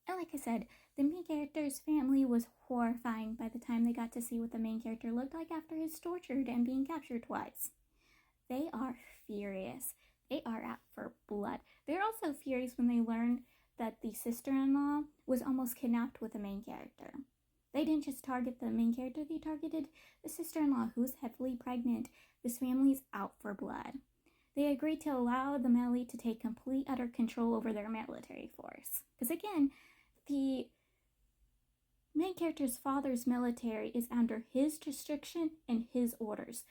And like I said, the main character's family was horrifying by the time they got to see what the main character looked like after his tortured and being captured twice. They are furious. They are out for blood. They're also furious when they learned that the sister-in-law was almost kidnapped with the main character. They didn't just target the main character, they targeted the sister-in-law who's heavily pregnant. This family's out for blood. They agreed to allow the Melite to take complete, utter control over their military force. Because again, the main character's father's military is under his restriction and his orders.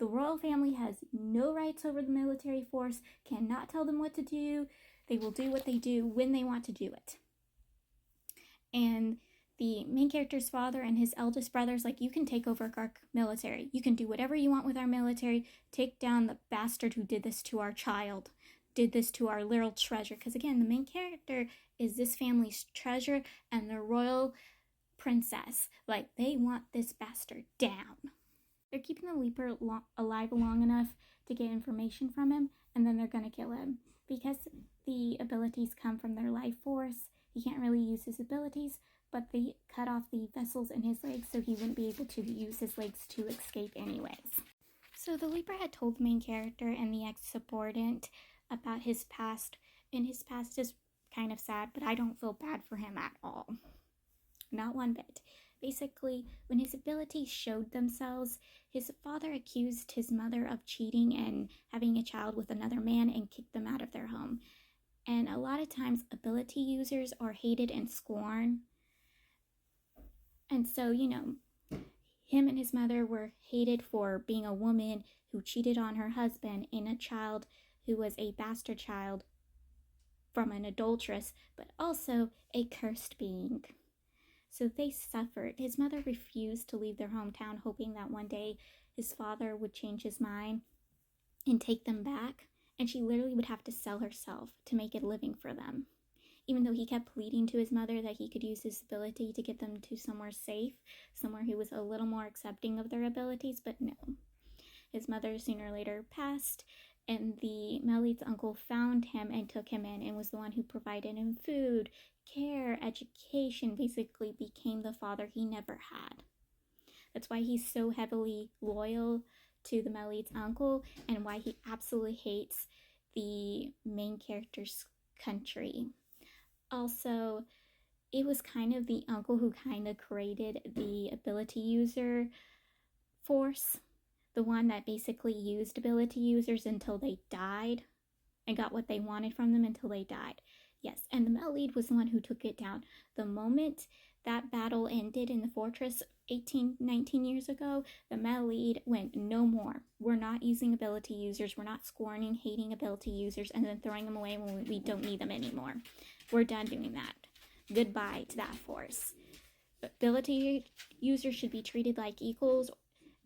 The royal family has no rights over the military force, cannot tell them what to do. They will do what they do when they want to do it. And the main character's father and his eldest brother's like, you can take over our military. You can do whatever you want with our military. Take down the bastard who did this to our child, did this to our little treasure. Because again, the main character is this family's treasure and the royal princess. Like, they want this bastard down. They're keeping the Leaper alive long enough to get information from him, and then they're going to kill him. Because the abilities come from their life force, he can't really use his abilities, but they cut off the vessels in his legs so he wouldn't be able to use his legs to escape anyways. So the Leaper had told the main character and the ex-subordinate about his past, and his past is kind of sad, but I don't feel bad for him at all. Not one bit. Basically, when his abilities showed themselves, his father accused his mother of cheating and having a child with another man and kicked them out of their home. And a lot of times, ability users are hated and scorned. And so, him and his mother were hated for being a woman who cheated on her husband and a child who was a bastard child from an adulteress, but also a cursed being. So they suffered. His mother refused to leave their hometown, hoping that one day his father would change his mind and take them back. And she literally would have to sell herself to make a living for them. Even though he kept pleading to his mother that he could use his ability to get them to somewhere safe, somewhere who was a little more accepting of their abilities, but no. His mother sooner or later passed, and the Melite's uncle found him and took him in and was the one who provided him food, care, education, basically became the father he never had. That's why he's so heavily loyal to the Melite's uncle and why he absolutely hates the main character's country. Also, it was kind of the uncle who kind of created the ability user force, the one that basically used ability users until they died and got what they wanted from them until they died. Yes, and the Melite was the one who took it down. The moment that battle ended in the fortress 19 years ago, the Melite went, no more. We're not using ability users. We're not scorning, hating ability users and then throwing them away when we don't need them anymore. We're done doing that. Goodbye to that force. Ability users should be treated like equals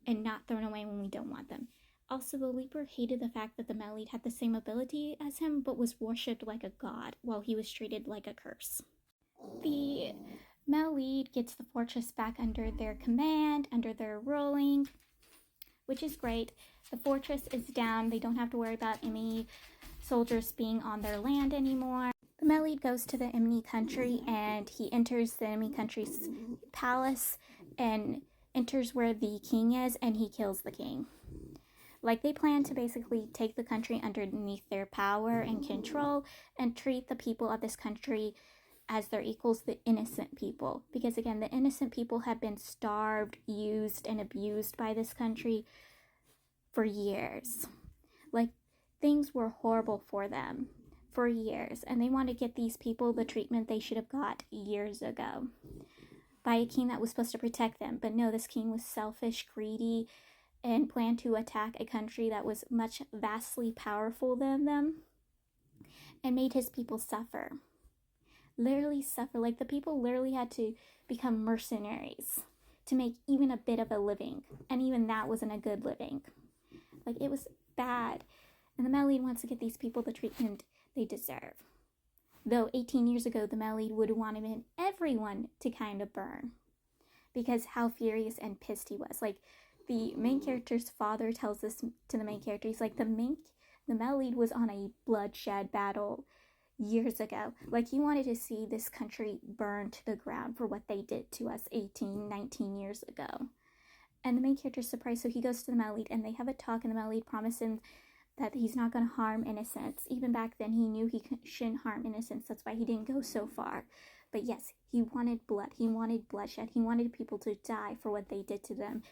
and not thrown away when we don't want them. Also, the Leaper hated the fact that the Melite had the same ability as him, but was worshipped like a god, while he was treated like a curse. The Melite gets the fortress back under their command, under their ruling, which is great. The fortress is down. They don't have to worry about any soldiers being on their land anymore. The Melite goes to the enemy country, and he enters the enemy country's palace and enters where the king is, and he kills the king. Like, they plan to basically take the country underneath their power and control and treat the people of this country as their equals, the innocent people. Because again, the innocent people have been starved, used, and abused by this country for years. Like, things were horrible for them for years, and they want to get these people the treatment they should have got years ago by a king that was supposed to protect them. But no, this king was selfish, greedy, and planned to attack a country that was much vastly powerful than them and made his people suffer. Literally suffer. Like, the people literally had to become mercenaries to make even a bit of a living. And even that wasn't a good living. Like, it was bad. And the Melite wants to get these people the treatment they deserve. Though 18 years ago, the Melite would have wanted everyone to kind of burn. Because how furious and pissed he was. Like, the main character's father tells this to the main character. He's like, the Melite was on a bloodshed battle years ago. Like, he wanted to see this country burn to the ground for what they did to us 18, 19 years ago. And the main character's surprised, so he goes to the Male Lead, and they have a talk, and the Male Lead promises him that he's not going to harm innocents. Even back then, he knew he shouldn't harm innocents. That's why he didn't go so far. But yes, he wanted blood. He wanted bloodshed. He wanted people to die for what they did to them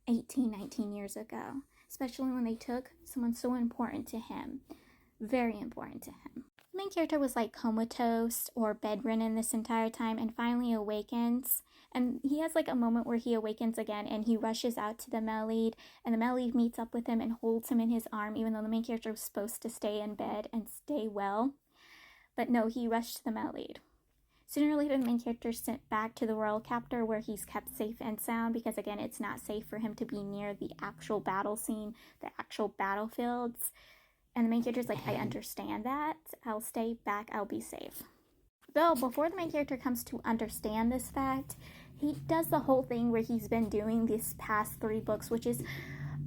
18, 19 years ago. Especially when they took someone so important to him. Very important to him. The main character was like comatose or bedridden this entire time, and finally awakens. And he has like a moment where he awakens again, and he rushes out to the Male Lead, and the Male Lead meets up with him and holds him in his arm, even though the main character was supposed to stay in bed and stay well. But no, he rushed to the Male Lead. Sooner or later, the main character is sent back to the royal captor, where he's kept safe and sound, because again, it's not safe for him to be near the actual battle scene, the actual battlefields. And the main character's like, I understand that. I'll stay back. I'll be safe. Though, before the main character comes to understand this fact, he does the whole thing where he's been doing these past 3 books, which is,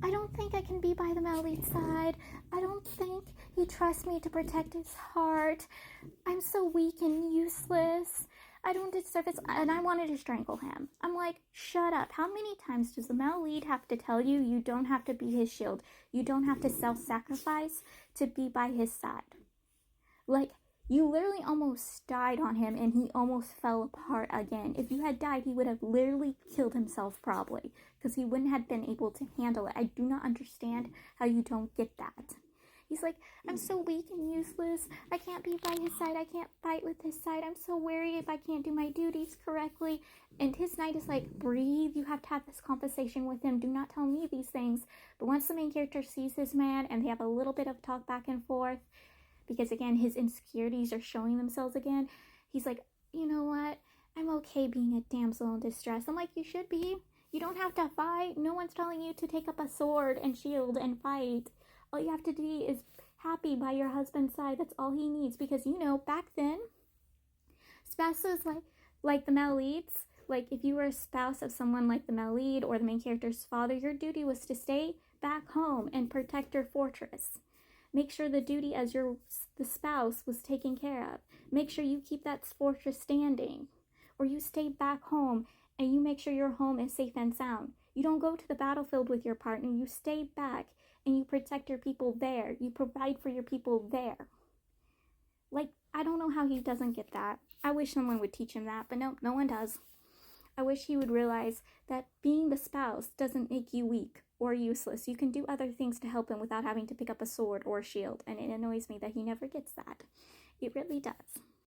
I don't think I can be by the Male Lead's side. I don't think he trusts me to protect his heart. I'm so weak and useless. I don't deserve it. And I wanted to strangle him. I'm like, shut up. How many times does the Male Lead have to tell you you don't have to be his shield? You don't have to self-sacrifice to be by his side. Like, you literally almost died on him, and he almost fell apart again. If you had died, he would have literally killed himself probably, because he wouldn't have been able to handle it. I do not understand how you don't get that. He's like, I'm so weak and useless. I can't be by his side. I can't fight with his side. I'm so worried if I can't do my duties correctly. And his knight is like, breathe. You have to have this conversation with him. Do not tell me these things. But once the main character sees his man, and they have a little bit of talk back and forth, because again, his insecurities are showing themselves again, he's like, you know what? I'm okay being a damsel in distress. I'm like, you should be. You don't have to fight. No one's telling you to take up a sword and shield and fight. All you have to be is happy by your husband's side. That's all he needs. Because, you know, back then, spouses like the Male Leads, like if you were a spouse of someone like the Male Lead or the main character's father, your duty was to stay back home and protect your fortress. Make sure the duty as the spouse was taken care of. Make sure you keep that fortress standing. Or you stay back home and you make sure your home is safe and sound. You don't go to the battlefield with your partner. You stay back and you protect your people there. You provide for your people there. Like, I don't know how he doesn't get that. I wish someone would teach him that, but no one does. I wish he would realize that being the spouse doesn't make you weak or useless. You can do other things to help him without having to pick up a sword or a shield, and it annoys me that he never gets that. It really does.